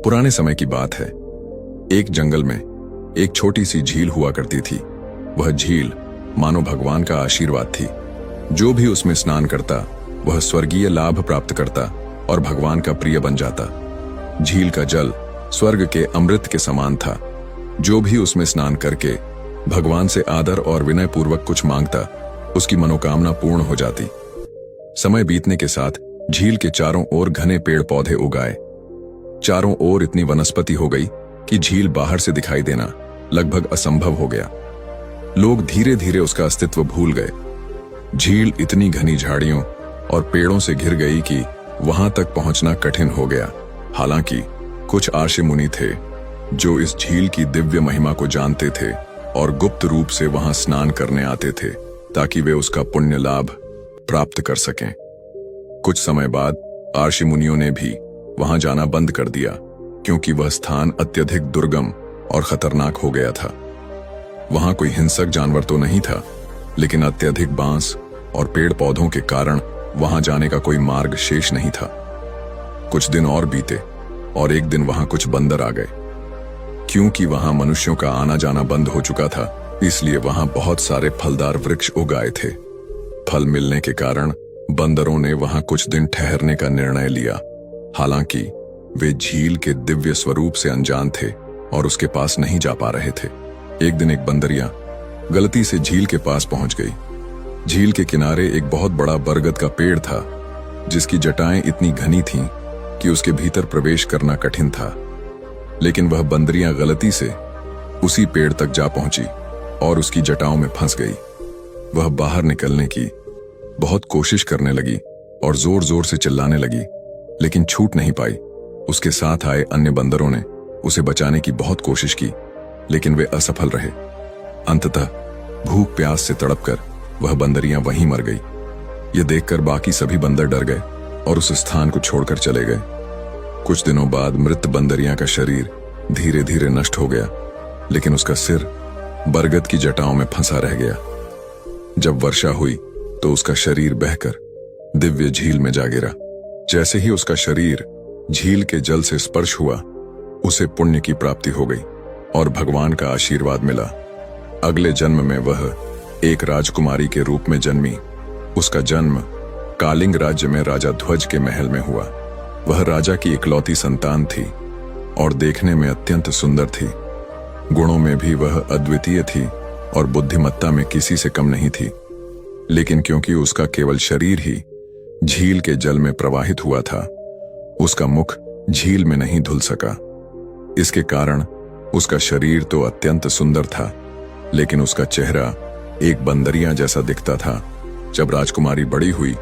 पुराने समय की बात है। एक जंगल में एक छोटी सी झील हुआ करती थी। वह झील मानो भगवान का आशीर्वाद थी। जो भी उसमें स्नान करता वह स्वर्गीय लाभ प्राप्त करता और भगवान का प्रिय बन जाता। झील का जल स्वर्ग के अमृत के समान था। जो भी उसमें स्नान करके भगवान से आदर और विनय पूर्वक कुछ मांगता, उसकी मनोकामना पूर्ण हो जाती। समय बीतने के साथ झील के चारों ओर घने पेड़ पौधे उगाए। चारों ओर इतनी वनस्पति हो गई कि झील बाहर से दिखाई देना लगभग असंभव हो गया। लोग धीरे धीरे उसका अस्तित्व भूल गए। झील इतनी घनी झाड़ियों और पेड़ों से घिर गई कि वहां तक पहुंचना कठिन हो गया। हालांकि कुछ आर्षि मुनि थे जो इस झील की दिव्य महिमा को जानते थे और गुप्त रूप से वहां स्नान करने आते थे ताकि वे उसका पुण्य लाभ प्राप्त कर सकें। कुछ समय बाद आर्षि मुनियों ने भी वहां जाना बंद कर दिया क्योंकि वह स्थान अत्यधिक दुर्गम और खतरनाक हो गया था। वहां कोई हिंसक जानवर तो नहीं था, लेकिन अत्यधिक बांस और पेड़ पौधों के कारण वहां जाने का कोई मार्ग शेष नहीं था। कुछ दिन और बीते और एक दिन वहां कुछ बंदर आ गए। क्योंकि वहां मनुष्यों का आना जाना बंद हो चुका था, इसलिए वहां बहुत सारे फलदार वृक्ष उगाए थे। फल मिलने के कारण बंदरों ने वहां कुछ दिन ठहरने का निर्णय लिया। हालांकि वे झील के दिव्य स्वरूप से अनजान थे और उसके पास नहीं जा पा रहे थे। एक दिन एक बंदरिया गलती से झील के पास पहुंच गई। झील के किनारे एक बहुत बड़ा बरगद का पेड़ था जिसकी जटाएं इतनी घनी थीं कि उसके भीतर प्रवेश करना कठिन था। लेकिन वह बंदरिया गलती से उसी पेड़ तक जा पहुंची और उसकी जटाओं में फंस गई। वह बाहर निकलने की बहुत कोशिश करने लगी और जोर जोर से चिल्लाने लगी, लेकिन छूट नहीं पाई। उसके साथ आए अन्य बंदरों ने उसे बचाने की बहुत कोशिश की, लेकिन वे असफल रहे। अंततः भूख प्यास से तड़पकर वह बंदरियां वहीं मर गई। यह देखकर बाकी सभी बंदर डर गए और उस स्थान को छोड़कर चले गए। कुछ दिनों बाद मृत बंदरियां का शरीर धीरे धीरे नष्ट हो गया, लेकिन उसका सिर बरगद की जटाओं में फंसा रह गया। जब वर्षा हुई तो उसका शरीर बहकर दिव्य झील में जा गिरा। जैसे ही उसका शरीर झील के जल से स्पर्श हुआ, उसे पुण्य की प्राप्ति हो गई और भगवान का आशीर्वाद मिला। अगले जन्म में वह एक राजकुमारी के रूप में जन्मी। उसका जन्म कालिंग राज्य में राजा ध्वज के महल में हुआ। वह राजा की इकलौती संतान थी और देखने में अत्यंत सुंदर थी। गुणों में भी वह अद्वितीय थी और बुद्धिमत्ता में किसी से कम नहीं थी। लेकिन क्योंकि उसका केवल शरीर ही झील के जल में प्रवाहित हुआ था, उसका मुख झील में नहीं धुल सका। इसके कारण उसका शरीर तो अत्यंत सुंदर था, लेकिन उसका चेहरा एक बंदरिया जैसा दिखता था। जब राजकुमारी बड़ी हुई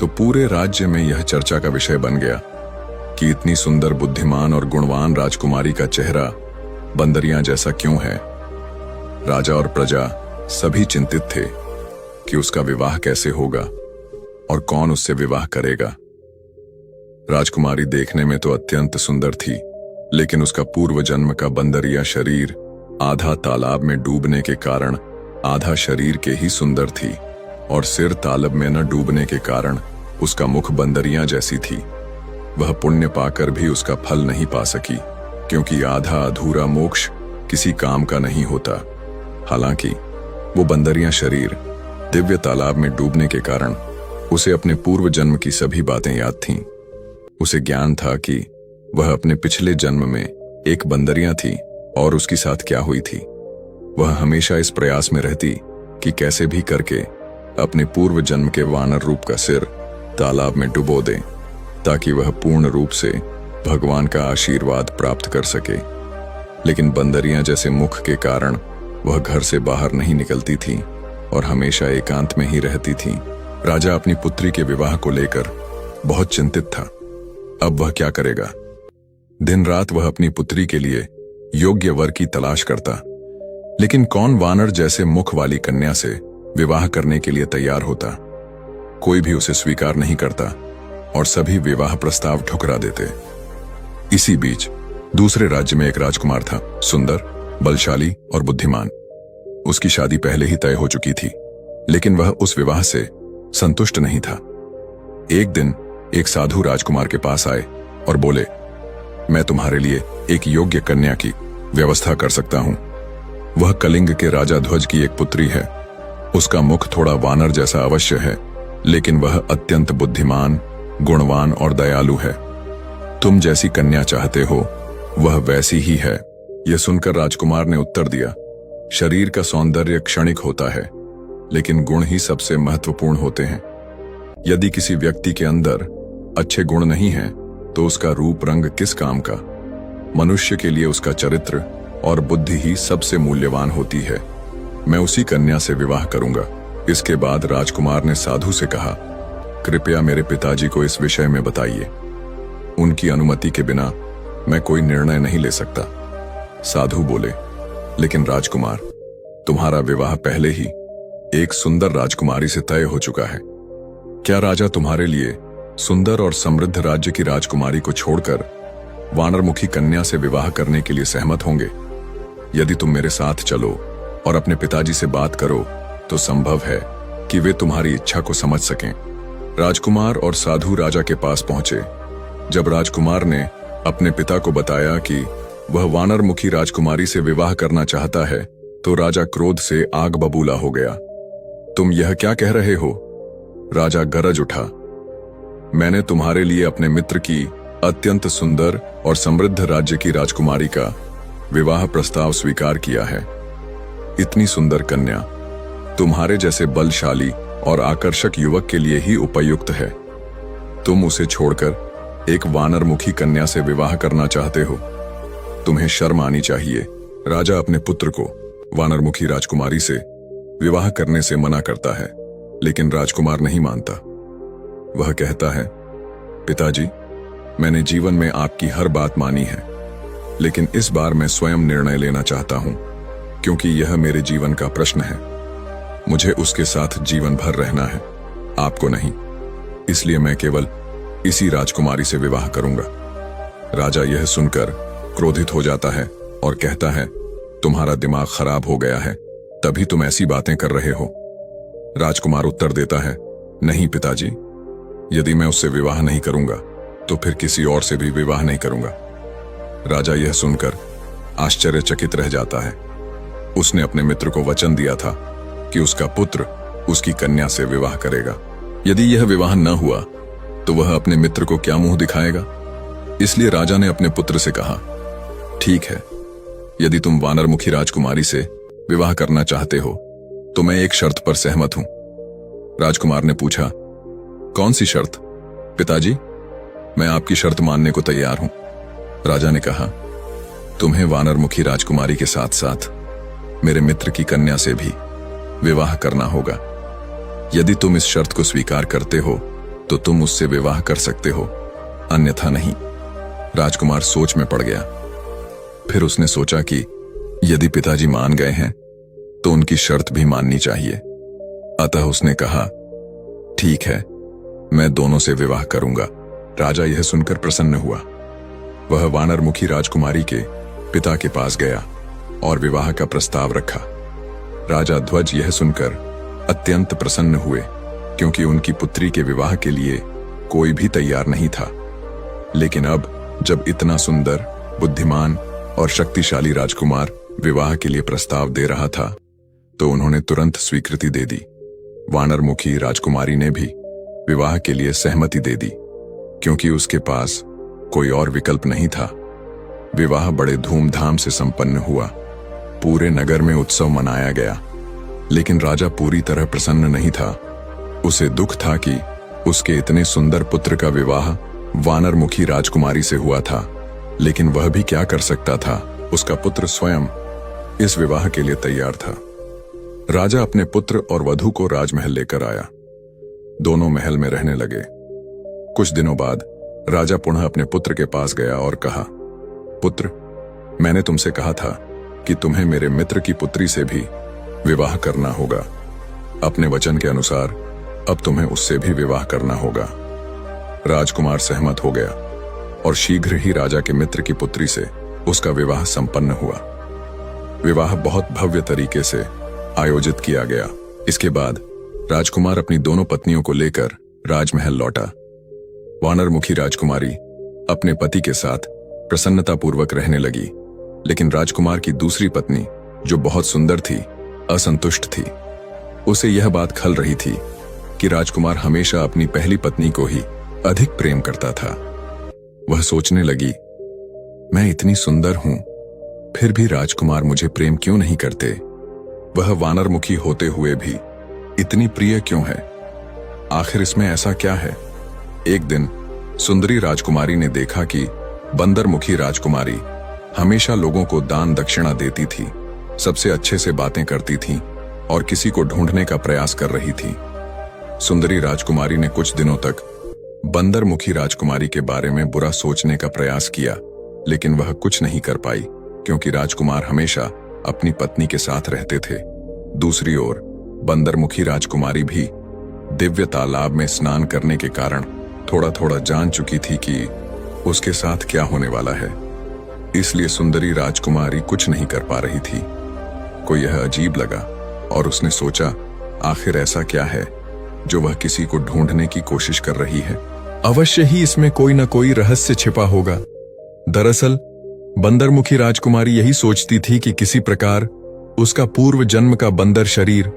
तो पूरे राज्य में यह चर्चा का विषय बन गया कि इतनी सुंदर, बुद्धिमान और गुणवान राजकुमारी का चेहरा बंदरिया जैसा क्यों है। राजा और प्रजा सभी चिंतित थे कि उसका विवाह कैसे होगा और कौन उससे विवाह करेगा। राजकुमारी देखने में तो अत्यंत सुंदर थी, लेकिन उसका पूर्व जन्म का बंदरिया शरीर आधा तालाब में डूबने के कारण आधा शरीर के ही सुंदर थी और सिर तालाब में न डूबने के कारण उसका मुख बंदरिया जैसी थी। वह पुण्य पाकर भी उसका फल नहीं पा सकी, क्योंकि आधा अधूरा मोक्ष किसी काम का नहीं होता। हालांकि वो बंदरिया शरीर दिव्य तालाब में डूबने के कारण उसे अपने पूर्व जन्म की सभी बातें याद थीं। उसे ज्ञान था कि वह अपने पिछले जन्म में एक बंदरिया थी और उसके साथ क्या हुई थी। वह हमेशा इस प्रयास में रहती कि कैसे भी करके अपने पूर्व जन्म के वानर रूप का सिर तालाब में डुबो दे, ताकि वह पूर्ण रूप से भगवान का आशीर्वाद प्राप्त कर सके। लेकिन बंदरिया जैसे मुख के कारण वह घर से बाहर नहीं निकलती थी और हमेशा एकांत में ही रहती थी। राजा अपनी पुत्री के विवाह को लेकर बहुत चिंतित था। अब वह क्या करेगा। दिन रात वह अपनी पुत्री के लिए योग्य वर की तलाश करता, लेकिन कौन वानर जैसे मुख वाली कन्या से विवाह करने के लिए तैयार होता। कोई भी उसे स्वीकार नहीं करता और सभी विवाह प्रस्ताव ठुकरा देते। इसी बीच दूसरे राज्य में एक राजकुमार था, सुंदर, बलशाली और बुद्धिमान। उसकी शादी पहले ही तय हो चुकी थी, लेकिन वह उस विवाह से संतुष्ट नहीं था। एक दिन एक साधु राजकुमार के पास आए और बोले, मैं तुम्हारे लिए एक योग्य कन्या की व्यवस्था कर सकता हूं। वह कलिंग के राजा ध्वज की एक पुत्री है। उसका मुख थोड़ा वानर जैसा अवश्य है, लेकिन वह अत्यंत बुद्धिमान, गुणवान और दयालु है। तुम जैसी कन्या चाहते हो वह वैसी ही है। यह सुनकर राजकुमार ने उत्तर दिया, शरीर का सौंदर्य क्षणिक होता है, लेकिन गुण ही सबसे महत्वपूर्ण होते हैं। यदि किसी व्यक्ति के अंदर अच्छे गुण नहीं हैं, तो उसका रूप रंग किस काम का। मनुष्य के लिए उसका चरित्र और बुद्धि ही सबसे मूल्यवान होती है। मैं उसी कन्या से विवाह करूंगा। इसके बाद राजकुमार ने साधु से कहा, कृपया मेरे पिताजी को इस विषय में बताइए। उनकी अनुमति के बिना मैं कोई निर्णय नहीं ले सकता। साधु बोले, लेकिन राजकुमार, तुम्हारा विवाह पहले ही एक सुंदर राजकुमारी से तय हो चुका है। क्या राजा तुम्हारे लिए सुंदर और समृद्ध राज्य की राजकुमारी को छोड़कर वानरमुखी कन्या से विवाह करने के लिए सहमत होंगे? यदि तुम मेरे साथ चलो और अपने पिताजी से बात करो तो संभव है कि वे तुम्हारी इच्छा को समझ सकें। राजकुमार और साधु राजा के पास पहुंचे। जब राजकुमार ने अपने पिता को बताया कि वह वानरमुखी राजकुमारी से विवाह करना चाहता है, तो राजा क्रोध से आग बबूला हो गया। तुम यह क्या कह रहे हो? राजा गरज उठा, मैंने तुम्हारे लिए अपने मित्र की अत्यंत सुंदर और समृद्ध राज्य की राजकुमारी का विवाह प्रस्ताव स्वीकार किया है। इतनी सुंदर कन्या तुम्हारे जैसे बलशाली और आकर्षक युवक के लिए ही उपयुक्त है। तुम उसे छोड़कर एक वानरमुखी कन्या से विवाह करना चाहते हो? तुम्हें शर्म आनी चाहिए। राजा अपने पुत्र को वानरमुखी राजकुमारी से विवाह करने से मना करता है, लेकिन राजकुमार नहीं मानता। वह कहता है, पिताजी, मैंने जीवन में आपकी हर बात मानी है, लेकिन इस बार मैं स्वयं निर्णय लेना चाहता हूं, क्योंकि यह मेरे जीवन का प्रश्न है। मुझे उसके साथ जीवन भर रहना है, आपको नहीं। इसलिए मैं केवल इसी राजकुमारी से विवाह करूंगा। राजा यह सुनकर क्रोधित हो जाता है और कहता है, तुम्हारा दिमाग खराब हो गया है, तभी तुम ऐसी बातें कर रहे हो। राजकुमार उत्तर देता है, नहीं पिताजी, यदि मैं उससे विवाह नहीं करूंगा तो फिर किसी और से भी विवाह नहीं करूंगा। राजा यह सुनकर आश्चर्यचकित रह जाता है। उसने अपने मित्र को वचन दिया था कि उसका पुत्र उसकी कन्या से विवाह करेगा। यदि यह विवाह न हुआ तो वह अपने मित्र को क्या मुंह दिखाएगा? इसलिए राजा ने अपने पुत्र से कहा, ठीक है, यदि तुम वानरमुखी राजकुमारी से विवाह करना चाहते हो तो मैं एक शर्त पर सहमत हूं। राजकुमार ने पूछा, कौन सी शर्त? पिताजी, मैं आपकी शर्त मानने को तैयार हूं। राजा ने कहा, तुम्हें वानरमुखी राजकुमारी के साथ साथ मेरे मित्र की कन्या से भी विवाह करना होगा। यदि तुम इस शर्त को स्वीकार करते हो तो तुम उससे विवाह कर सकते हो, अन्यथा नहीं। राजकुमार सोच में पड़ गया। फिर उसने सोचा कि यदि पिताजी मान गए हैं तो उनकी शर्त भी माननी चाहिए। अतः उसने कहा, ठीक है, मैं दोनों से विवाह करूंगा। राजा यह सुनकर प्रसन्न हुआ। वह वानरमुखी राजकुमारी के पिता के पास गया और विवाह का प्रस्ताव रखा। राजा ध्वज यह सुनकर अत्यंत प्रसन्न हुए, क्योंकि उनकी पुत्री के विवाह के लिए कोई भी तैयार नहीं था। लेकिन अब जब इतना सुंदर, बुद्धिमान और शक्तिशाली राजकुमार विवाह के लिए प्रस्ताव दे रहा था, तो उन्होंने तुरंत स्वीकृति दे दी। वानरमुखी राजकुमारी ने भी विवाह के लिए सहमति दे दी, क्योंकि उसके पास कोई और विकल्प नहीं था। विवाह बड़े धूमधाम से संपन्न हुआ। पूरे नगर में उत्सव मनाया गया, लेकिन राजा पूरी तरह प्रसन्न नहीं था। उसे दुख था कि उसके इतने सुंदर पुत्र का विवाह वानरमुखी राजकुमारी से हुआ था, लेकिन वह भी क्या कर सकता था? उसका पुत्र स्वयं इस विवाह के लिए तैयार था। राजा अपने पुत्र और वधू को राजमहल लेकर आया। दोनों महल में रहने लगे। कुछ दिनों बाद राजा पुनः अपने पुत्र के पास गया और कहा, पुत्र, मैंने तुमसे कहा था कि तुम्हें मेरे मित्र की पुत्री से भी विवाह करना होगा। अपने वचन के अनुसार अब तुम्हें उससे भी विवाह करना होगा। राजकुमार सहमत हो गया और शीघ्र ही राजा के मित्र की पुत्री से उसका विवाह संपन्न हुआ। विवाह बहुत भव्य तरीके से आयोजित किया गया। इसके बाद राजकुमार अपनी दोनों पत्नियों को लेकर राजमहल लौटा। वानरमुखी राजकुमारी अपने पति के साथ प्रसन्नतापूर्वक रहने लगी। लेकिन राजकुमार की दूसरी पत्नी, जो बहुत सुंदर थी, असंतुष्ट थी। उसे यह बात खल रही थी कि राजकुमार हमेशा अपनी पहली पत्नी को ही अधिक प्रेम करता था। वह सोचने लगी, मैं इतनी सुंदर हूं, फिर भी राजकुमार मुझे प्रेम क्यों नहीं करते? वह वानरमुखी होते हुए भी इतनी प्रिय क्यों है? आखिर इसमें ऐसा क्या है? एक दिन सुंदरी राजकुमारी ने देखा कि बंदरमुखी राजकुमारी हमेशा लोगों को दान दक्षिणा देती थी, सबसे अच्छे से बातें करती थी और किसी को ढूंढने का प्रयास कर रही थी। सुंदरी राजकुमारी ने कुछ दिनों तक बंदरमुखी राजकुमारी के बारे में बुरा सोचने का प्रयास किया, लेकिन वह कुछ नहीं कर पाई, क्योंकि राजकुमार हमेशा अपनी पत्नी के साथ रहते थे। दूसरी ओर बंदरमुखी राजकुमारी भी दिव्य तालाब में स्नान करने के कारण थोड़ा थोड़ा जान चुकी थी कि उसके साथ क्या होने वाला है। इसलिए सुंदरी राजकुमारी कुछ नहीं कर पा रही थी। को यह अजीब लगा और उसने सोचा, आखिर ऐसा क्या है जो वह किसी को ढूंढने की कोशिश कर रही है? अवश्य ही इसमें कोई न कोई रहस्य छिपा होगा। दरअसल बंदरमुखी राजकुमारी यही सोचती थी कि किसी प्रकार उसका पूर्व जन्म का बंदर शरीर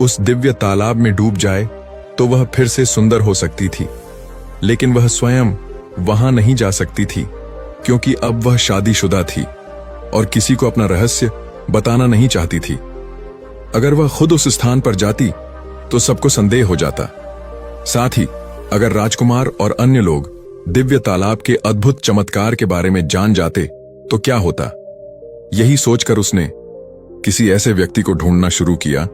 उस दिव्य तालाब में डूब जाए तो वह फिर से सुंदर हो सकती थी। लेकिन वह स्वयं वहां नहीं जा सकती थी, क्योंकि अब वह शादीशुदा थी और किसी को अपना रहस्य बताना नहीं चाहती थी। अगर वह खुद उस स्थान पर जाती तो सबको संदेह हो जाता। साथ ही अगर राजकुमार और अन्य लोग दिव्य तालाब के अद्भुत चमत्कार के बारे में जान जाते तो क्या होता? यही सोचकर उसने किसी ऐसे व्यक्ति को ढूंढना शुरू किया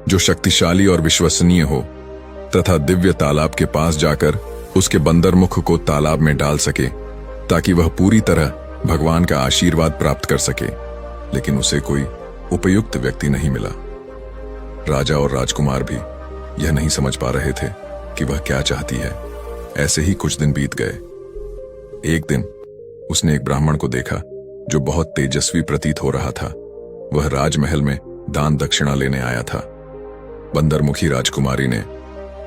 जो शक्तिशाली और विश्वसनीय हो तथा दिव्य तालाब के पास जाकर उसके बंदर मुख को तालाब में डाल सके, ताकि वह पूरी तरह भगवान का आशीर्वाद प्राप्त कर सके। लेकिन उसे कोई उपयुक्त व्यक्ति नहीं मिला। राजा और राजकुमार भी यह नहीं समझ पा रहे थे कि वह क्या चाहती है। ऐसे ही कुछ दिन बीत गए। एक दिन उसने एक ब्राह्मण को देखा जो बहुत तेजस्वी प्रतीत हो रहा था। वह राजमहल में दान दक्षिणा लेने आया था। बंदरमुखी राजकुमारी ने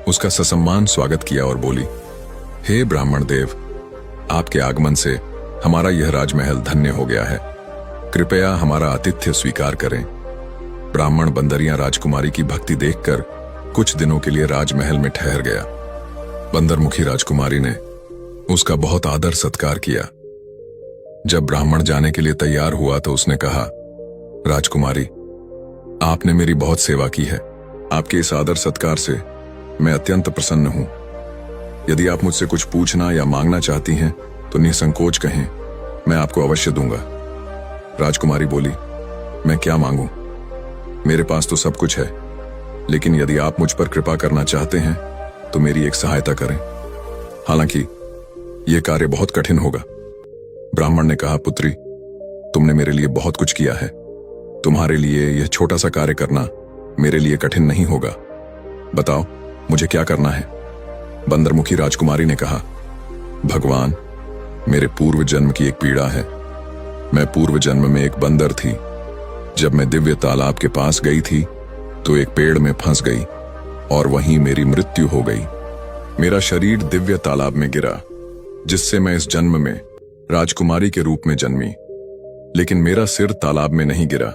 उसका ससम्मान स्वागत किया और बोली, हे ब्राह्मण देव, आपके आगमन से हमारा यह राजमहल धन्य हो गया है। कृपया हमारा आतिथ्य स्वीकार करें। ब्राह्मण बंदरिया राजकुमारी की भक्ति देखकर कुछ दिनों के लिए राजमहल में ठहर गया। बंदरमुखी राजकुमारी ने उसका बहुत आदर सत्कार किया। जब ब्राह्मण जाने के लिए तैयार हुआ तो उसने कहा, राजकुमारी, आपने मेरी बहुत सेवा की है। आपके इस आदर सत्कार से मैं अत्यंत प्रसन्न हूं। यदि आप मुझसे कुछ पूछना या मांगना चाहती हैं तो निसंकोच कहें, मैं आपको अवश्य दूंगा। राजकुमारी बोली, मैं क्या मांगूं? मेरे पास तो सब कुछ है, लेकिन यदि आप मुझ पर कृपा करना चाहते हैं तो मेरी एक सहायता करें। हालांकि यह कार्य बहुत कठिन होगा। ब्राह्मण ने कहा, पुत्री, तुमने मेरे लिए बहुत कुछ किया है। तुम्हारे लिए यह छोटा सा कार्य करना मेरे लिए कठिन नहीं होगा। बताओ, मुझे क्या करना है? बंदरमुखी राजकुमारी ने कहा, भगवान, मेरे पूर्व जन्म की एक पीड़ा है। मैं पूर्व जन्म में एक बंदर थी। जब मैं दिव्य तालाब के पास गई थी तो एक पेड़ में फंस गई और वहीं मेरी मृत्यु हो गई। मेरा शरीर दिव्य तालाब में गिरा, जिससे मैं इस जन्म में राजकुमारी के रूप में जन्मी। लेकिन मेरा सिर तालाब में नहीं गिरा,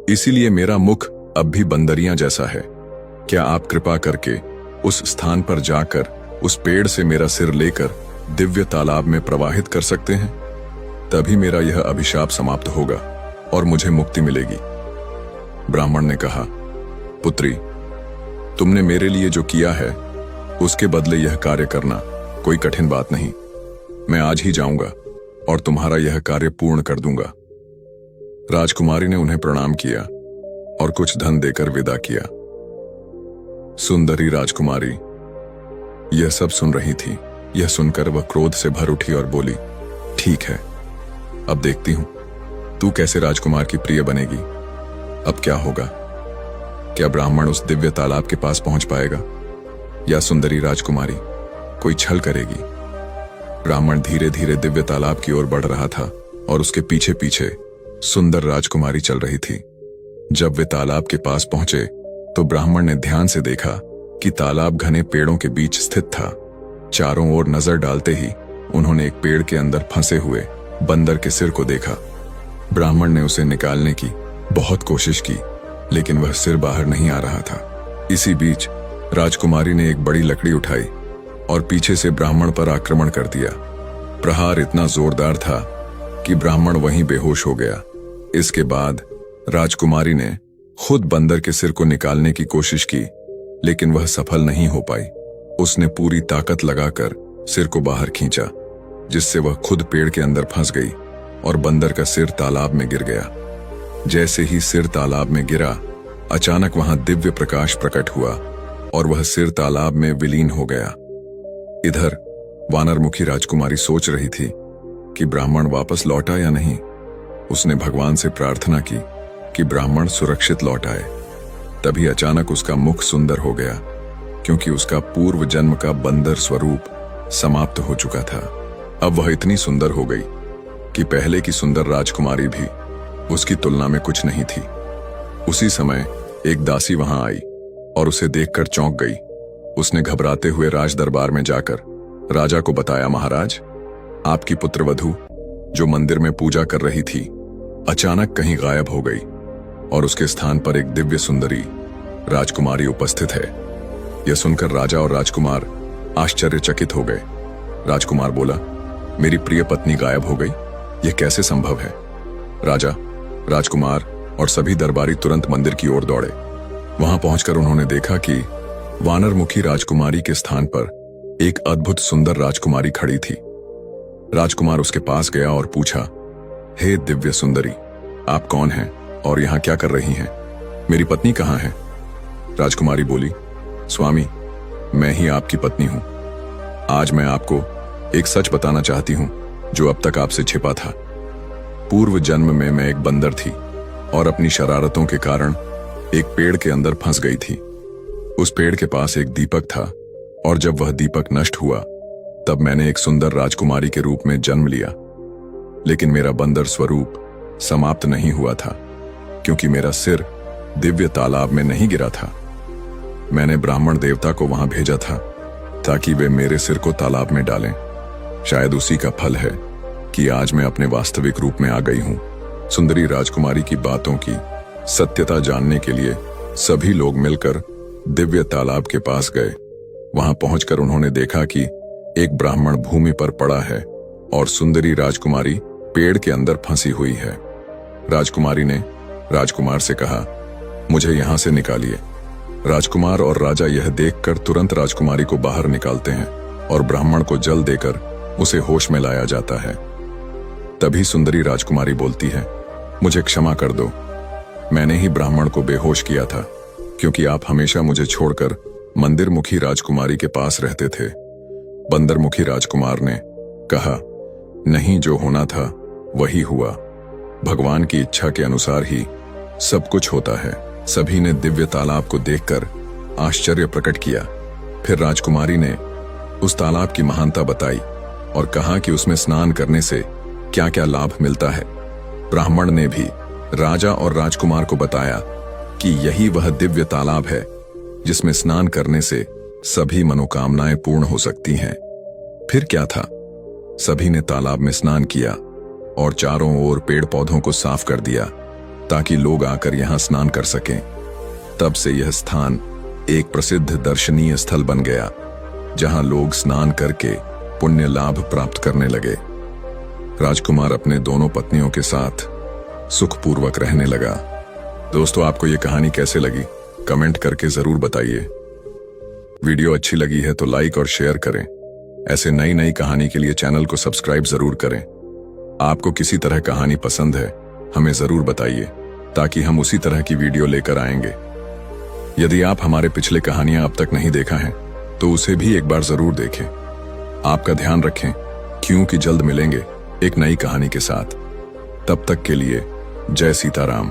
इसीलिए मेरा मुख अब भी बंदरियां जैसा है। क्या आप कृपा करके उस स्थान पर जाकर उस पेड़ से मेरा सिर लेकर दिव्य तालाब में प्रवाहित कर सकते हैं? तभी मेरा यह अभिशाप समाप्त होगा और मुझे मुक्ति मिलेगी। ब्राह्मण ने कहा, पुत्री, तुमने मेरे लिए जो किया है उसके बदले यह कार्य करना कोई कठिन बात नहीं। मैं आज ही जाऊंगा और तुम्हारा यह कार्य पूर्ण कर दूंगा। राजकुमारी ने उन्हें प्रणाम किया और कुछ धन देकर विदा किया। सुंदरी राजकुमारी यह सब सुन रही थी। यह सुनकर वह क्रोध से भर उठी और बोली, ठीक है, अब देखती हूं तू कैसे राजकुमार की प्रिय बनेगी। अब क्या होगा? क्या ब्राह्मण उस दिव्य तालाब के पास पहुंच पाएगा या सुंदरी राजकुमारी कोई छल करेगी? ब्राह्मण धीरे धीरे दिव्य तालाब की ओर बढ़ रहा था और उसके पीछे पीछे सुंदर राजकुमारी चल रही थी। जब वे तालाब के पास पहुंचे तो ब्राह्मण ने ध्यान से देखा कि तालाब घने पेड़ों के बीच स्थित था। चारों ओर नजर डालते ही उन्होंने एक पेड़ के अंदर फंसे हुए बंदर के सिर को देखा। ब्राह्मण ने उसे निकालने की बहुत कोशिश की, लेकिन वह सिर बाहर नहीं आ रहा था। इसी बीच राजकुमारी ने एक बड़ी लकड़ी उठाई और पीछे से ब्राह्मण पर आक्रमण कर दिया। प्रहार इतना जोरदार था कि ब्राह्मण वहीं बेहोश हो गया। इसके बाद राजकुमारी ने खुद बंदर के सिर को निकालने की कोशिश की, लेकिन वह सफल नहीं हो पाई। उसने पूरी ताकत लगाकर सिर को बाहर खींचा, जिससे वह खुद पेड़ के अंदर फंस गई और बंदर का सिर तालाब में गिर गया। जैसे ही सिर तालाब में गिरा, अचानक वहां दिव्य प्रकाश प्रकट हुआ और वह सिर तालाब में विलीन हो गया। इधर वानरमुखी राजकुमारी सोच रही थी कि ब्राह्मण वापस लौटा या नहीं। उसने भगवान से प्रार्थना की कि ब्राह्मण सुरक्षित लौट आए। तभी अचानक उसका मुख सुंदर हो गया, क्योंकि उसका पूर्व जन्म का बंदर स्वरूप समाप्त हो चुका था। अब वह इतनी सुंदर हो गई कि पहले की सुंदर राजकुमारी भी उसकी तुलना में कुछ नहीं थी। उसी समय एक दासी वहां आई और उसे देखकर चौंक गई। उसने घबराते हुए राज दरबार में जाकर राजा को बताया, महाराज, आपकी पुत्रवधू जो मंदिर में पूजा कर रही थी, अचानक कहीं गायब हो गई और उसके स्थान पर एक दिव्य सुंदरी राजकुमारी उपस्थित है। यह सुनकर राजा और राजकुमार आश्चर्यचकित हो गए। राजकुमार बोला, मेरी प्रिय पत्नी गायब हो गई, यह कैसे संभव है? राजा, राजकुमार और सभी दरबारी तुरंत मंदिर की ओर दौड़े। वहां पहुंचकर उन्होंने देखा कि वानरमुखी राजकुमारी के स्थान पर एक अद्भुत सुंदर राजकुमारी खड़ी थी। राजकुमार उसके पास गया और पूछा, हे दिव्य सुंदरी, आप कौन हैं और यहां क्या कर रही हैं? मेरी पत्नी कहां है? राजकुमारी बोली, स्वामी, मैं ही आपकी पत्नी हूं। आज मैं आपको एक सच बताना चाहती हूं जो अब तक आपसे छिपा था। पूर्व जन्म में मैं एक बंदर थी और अपनी शरारतों के कारण एक पेड़ के अंदर फंस गई थी। उस पेड़ के पास एक दीपक था और जब वह दीपक नष्ट हुआ, तब मैंने एक सुंदर राजकुमारी के रूप में जन्म लिया। लेकिन मेरा बंदर स्वरूप समाप्त नहीं हुआ था, क्योंकि मेरा सिर दिव्य तालाब में नहीं गिरा था। मैंने ब्राह्मण देवता को वहां भेजा था ताकि वे मेरे सिर को तालाब में डालें। शायद उसी का फल है कि आज मैं अपने वास्तविक रूप में आ गई हूं। सुंदरी राजकुमारी की बातों की सत्यता जानने के लिए सभी लोग मिलकर दिव्य तालाब के पास गए। वहां पहुंचकर उन्होंने देखा कि एक ब्राह्मण भूमि पर पड़ा है और सुंदरी राजकुमारी पेड़ के अंदर फंसी हुई है। राजकुमारी ने राजकुमार से कहा, मुझे यहां से निकालिए। राजकुमार और राजा यह देखकर तुरंत राजकुमारी को बाहर निकालते हैं और ब्राह्मण को जल देकर उसे होश में लाया जाता है। तभी सुंदरी राजकुमारी बोलती है, मुझे क्षमा कर दो, मैंने ही ब्राह्मण को बेहोश किया था, क्योंकि आप हमेशा मुझे छोड़कर मंदिर मुखी राजकुमारी के पास रहते थे। बंदर मुखी राजकुमार ने कहा, नहीं, जो होना था वही हुआ। भगवान की इच्छा के अनुसार ही सब कुछ होता है। सभी ने दिव्य तालाब को देखकर आश्चर्य प्रकट किया। फिर राजकुमारी ने उस तालाब की महानता बताई और कहा कि उसमें स्नान करने से क्या क्या लाभ मिलता है। ब्राह्मण ने भी राजा और राजकुमार को बताया कि यही वह दिव्य तालाब है जिसमें स्नान करने से सभी मनोकामनाएं पूर्ण हो सकती हैं। फिर क्या था, सभी ने तालाब में स्नान किया और चारों ओर पेड़ पौधों को साफ कर दिया ताकि लोग आकर यहां स्नान कर सकें। तब से यह स्थान एक प्रसिद्ध दर्शनीय स्थल बन गया, जहां लोग स्नान करके पुण्य लाभ प्राप्त करने लगे। राजकुमार अपने दोनों पत्नियों के साथ सुखपूर्वक रहने लगा। दोस्तों, आपको यह कहानी कैसे लगी कमेंट करके जरूर बताइए। वीडियो अच्छी लगी है तो लाइक और शेयर करें। ऐसे नई नई कहानी के लिए चैनल को सब्सक्राइब जरूर करें। आपको किसी तरह कहानी पसंद है, हमें जरूर बताइए ताकि हम उसी तरह की वीडियो लेकर आएंगे। यदि आप हमारे पिछले कहानियां अब तक नहीं देखा है तो उसे भी एक बार जरूर देखें। आपका ध्यान रखें, क्योंकि जल्द मिलेंगे एक नई कहानी के साथ। तब तक के लिए जय सीताराम।